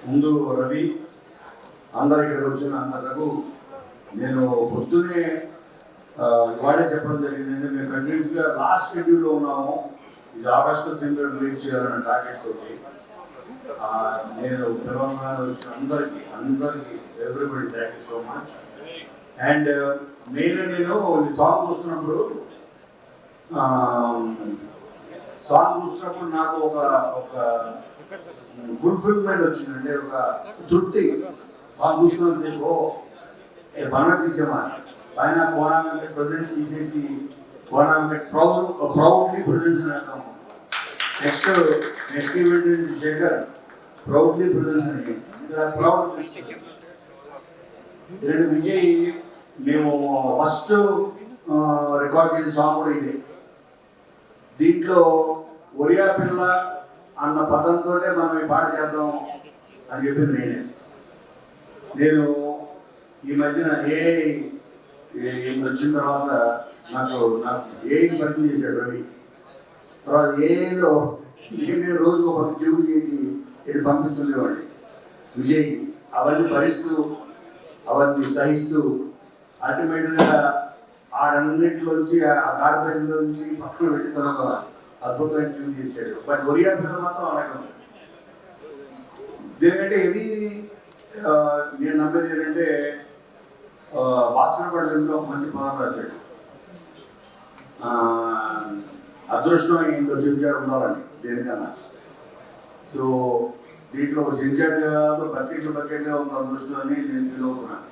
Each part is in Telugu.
ముందు రవి, అందరు ఇక్కడికి వచ్చిన అందరకు నేను పొద్దునే ఇవాళే చెప్పడం జరిగిందంటే మేము కంటిన్యూస్గా లాస్ట్ షెడ్యూల్లో ఉన్నాము. ఇది ఆగస్టు 10 రిలీజ్ చేయాలన్న టార్గెట్ తోటి నేను తెలంగాణ వచ్చిన అందరికీ everybody thank you so much. And మెయిన్గా నేను ఈ సాంగ్ చూస్తున్నప్పుడు నాకు ఒక ఫుల్ఫిల్మెంట్ వచ్చింది. అంటే ఒక తృప్తి. సాంగ్ చూస్తున్నది చెప్పు పనులు తీసేమా పైన కోనాంబెట్ ప్రజెంట్స్ తీసేసి కోనాంబెట్ ప్రౌడ్లీ ప్రజెంట్స్ అంటాము. Next event Shekhar proudly presents అని ప్రౌడ్ విజయ్ మేము ఫస్ట్ రికార్డ్ చేసిన సాంగ్ కూడా ఇదే. దీంట్లో ఒరియా పిల్ల అన్న పదంతో మనం ఈ పాట చేద్దాం అని చెప్పింది నేను ఈ మధ్యన ఏ వచ్చిన తర్వాత నాకు పరిచయం చేశాడు రవి. తర్వాత ఏదో నేను రోజు ఒక ఉద్యోగం చేసి ఇది పంపిస్తుండేవాడిని విజయ్కి. అవన్నీ భరిస్తూ అవన్నీ సహిస్తూ అల్టిమేట్గా ఆడన్నింటిలోంచి ఆ కార్పొరేషన్లోంచి పక్కన పెట్టి తర్వాత అద్భుతమైన ట్యూన్ చేశాడు. బట్ ఒరియా పిల్లలు మాత్రం అలాగే ఉంది. దేనికంటే ఇది నేను నమ్మేది ఏంటంటే భాస్కర్ పడేందులో ఒక మంచి పదం రాశాడు. అదృష్టం ఇంట్లో చెంచాడు ఉండాలని దేనికన్నా. సో దీంట్లో ఒక చెంచాడు కాదు బకెట్గా ఉన్న అదృష్టం అని నేను ఫీల్ అవుతున్నాను.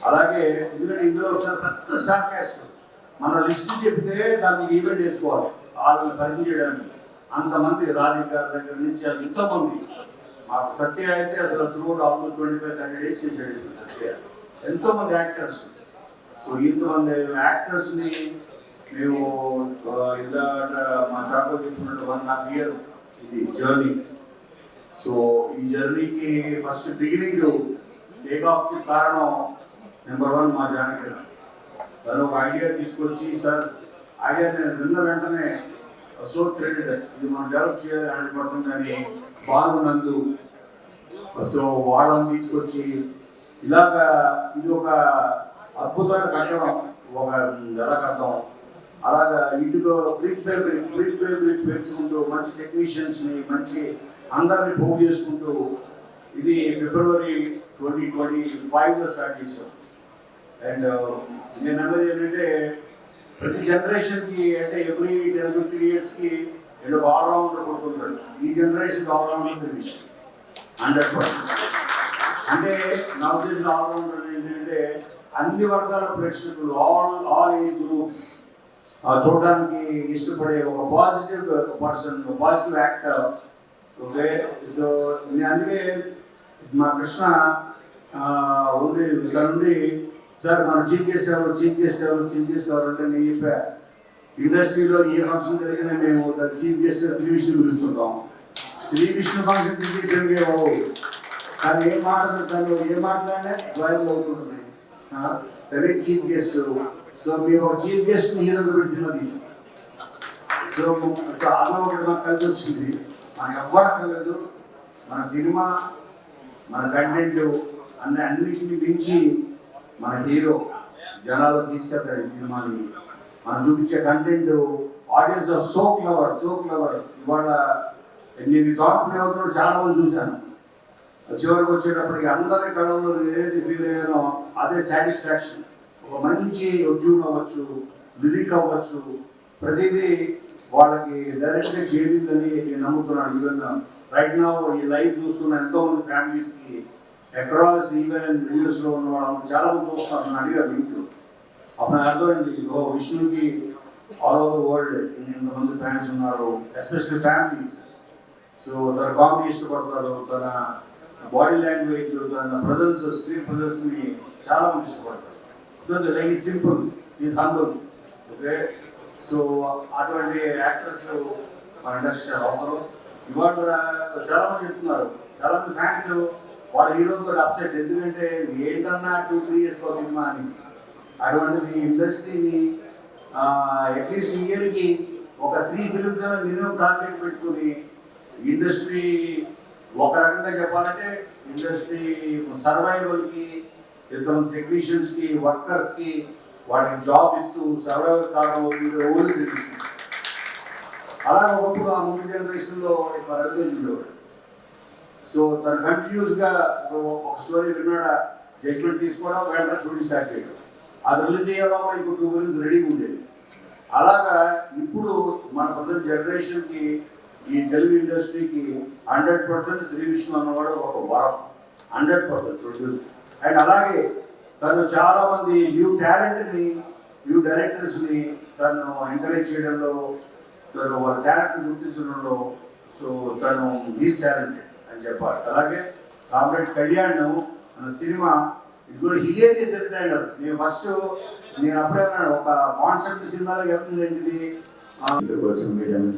అలాగే ఎందుకంటే ఇందులో ఒకసారి పెద్ద సార్కాస్ట్ మన లిస్ట్ చెప్తే దాన్ని ఈవెంట్ చేసుకోవాలి వాళ్ళని పరిచయం చేయడానికి. అంతమంది రాధిక గారి దగ్గర నుంచి అది ఎంతోమంది. మాకు సత్య అయితే అసలు త్రూఅవుట్ ఆల్మోస్ట్ 25-30 days చేశాడు సత్య. ఎంతోమంది యాక్టర్స్. సో ఇంతమంది యాక్టర్స్ని మేము ఇలా మా చాకో చెప్పినట్టు 1.5 year ఇది జర్నీ. సో ఈ జర్నీకి ఫస్ట్ బిగినింగ్ టేక్ ఆఫ్కి కారణం నెంబర్ 1 మా జానకి. తను ఒక ఐడియా తీసుకొచ్చి సార్ ఐడియా నేను విన్న వెంటనే సో థ్రిల్డ్ ఇది మనం డెవలప్ చేయాలి 100% అని బాగున్నందు. సో వాళ్ళని తీసుకొచ్చి ఇలాగా ఇది ఒక అద్భుతమైన కట్టడం. ఒక ఎలా కడతాం అలాగా ఇటుగా బ్రిక్ బై బ్రిక్ పెంచుకుంటూ మంచి టెక్నీషియన్స్ని మంచి అందరినీ పోగు చేసుకుంటూ ఇది February 2025లో స్టార్ట్ చేసాం. అండ్ నేను అన్నది ఏంటంటే ప్రతి జనరేషన్కి అంటే ఎవ్రీ 10-15 yearsకి ఒక ఆల్రౌండర్ కొడుతుంటాడు. ఈ జనరేషన్కి ఆల్రౌండర్ సర్వీస్ 100%. అంటే నా ఉద్దేశం ఆల్రౌండర్ ఏంటంటే అన్ని వర్గాల ప్రేక్షకులు ఆల్ ఏజ్ గ్రూప్స్ చూడడానికి ఇష్టపడే ఒక positive person, positive actor. Okay. So నేను అందుకే మా కృష్ణ ఉండి నుండి సార్ మన చీఫ్ గెస్ట్ ఎవరు అంటే నేను చెప్పా ఇండస్ట్రీలో ఏ ఫంక్షన్ జరిగినా మేము చీఫ్ గెస్ట్ శ్రీ విష్ణు పిలుస్తుంటాం. Shri Vishnu function chief guest బాబు తను ఏ మాట్లాడినా వైరల్ అవుతుంది. తనే చీఫ్ గెస్ట్. సో మేము ఒక చీఫ్ గెస్ట్ హీరోగా పెట్టి సినిమా తీసాం. సో చాలా ఒకటి మాకు కలిసి వచ్చింది. మనకు ఎవ్వరు కలదు. మన సినిమా మన కంటెంట్ అన్నిటిని మించి మన హీరో జనాలు తీసుకెళ్తాడు ఈ సినిమాని. మనం చూపించే కంటెంట్ ఆడియన్స్ సోక్ లవర్. ఇవాళ నేను సాంగ్ ప్లే అవుతున్నాడు చాలా మంది చూశాను. చివరికి వచ్చేటప్పటికి అందరి కళల్లో ఏది ఫీల్ అయ్యానో అదే సాటిస్ఫాక్షన్. ఒక మంచి ఉద్యోగం అవ్వచ్చు, లిరిక్ అవ్వచ్చు, ప్రతిదీ వాళ్ళకి డైరెక్ట్గా చేరిందని నేను నమ్ముతున్నాను. ఈవెన్ రైట్ నౌ ఈ లైవ్ చూస్తున్న ఎంతోమంది ఫ్యామిలీస్కి అక్రాస్ ఈవెన్ యూఎస్లో ఉన్న వాళ్ళు చాలా మంది చూస్తారు. నన్ను అడిగారు లింక్. అప్పుడు నాకు అర్థమైంది విష్ణుకి ఆల్ ఓవర్ ద వరల్డ్ ఇంతమంది ఫ్యాన్స్ ఉన్నారు, ఎస్పెషల్లీ ఫ్యామిలీస్. సో తన కామెడీ ఇష్టపడతారు, తన బాడీ లాంగ్వేజ్, తన ప్రజెన్స్, స్క్రీన్ ప్రజెన్స్ని చాలా మంది ఇష్టపడతారు. Because like is simple, is humble. Okay. So అటువంటి యాక్టర్స్ మన ఇండస్ట్రీ అవసరం. ఇవాళ చాలా మంది చెప్తున్నారు, చాలా మంది ఫ్యాన్స్ వాళ్ళ హీరోతో అప్సెట్. ఎందుకంటే ఏంటన్నా 2-3 years సినిమా అని. అటువంటిది ఇండస్ట్రీని అట్లీస్ట్ ఇయర్కి ఒక 3 films అయినా మినిమం టార్గెట్ పెట్టుకుని ఇండస్ట్రీ ఒక రకంగా చెప్పాలంటే ఇండస్ట్రీ సర్వైవల్కి ఇద్దరు టెక్నీషియన్స్కి వర్కర్స్కి వాళ్ళకి జాబ్ ఇస్తూ సర్వైవల్ కారణం ఓన్లీ శ్రీకృష్ణ. అలాగే ఒకప్పుడు ఆ ముందు జనరేషన్లో రవితేజ్ ఉండేవాడు. సో తను కంటిన్యూస్గా ఒక స్టోరీ విన్నాడా జడ్జ్మెంట్ తీసుకోవడం వెంటనే షూటింగ్ స్టార్ట్ చేయడం, అది రిలీజ్ చేయాలో ఇంకో 2 వీక్స్ రెడీగా ఉండేది. అలాగా ఇప్పుడు మన ప్రజెంట్ జనరేషన్కి ఈ తెలుగు ఇండస్ట్రీకి 100% శ్రీ విష్ణు అన్నవాడు ఒక వరం, 100%. అండ్ అలాగే తను చాలామంది న్యూ టాలెంట్ని న్యూ డైరెక్టర్స్ని తను ఎంకరేజ్ చేయడంలో, తను వాళ్ళ టాలెంట్ని గుర్తించడంలో సో తను ఈజ్ టాలెంటెడ్ అని చెప్పాలి. అలాగే కామ్రేడ్ కళ్యాణ్ మన సినిమా ఇది కూడా హిలేరియస్ ఎంటర్టైనర్. నేను అప్పుడే అన్నాడు ఒక కాన్సెప్ట్ సినిమాలో చెప్తుంది ఏంటిది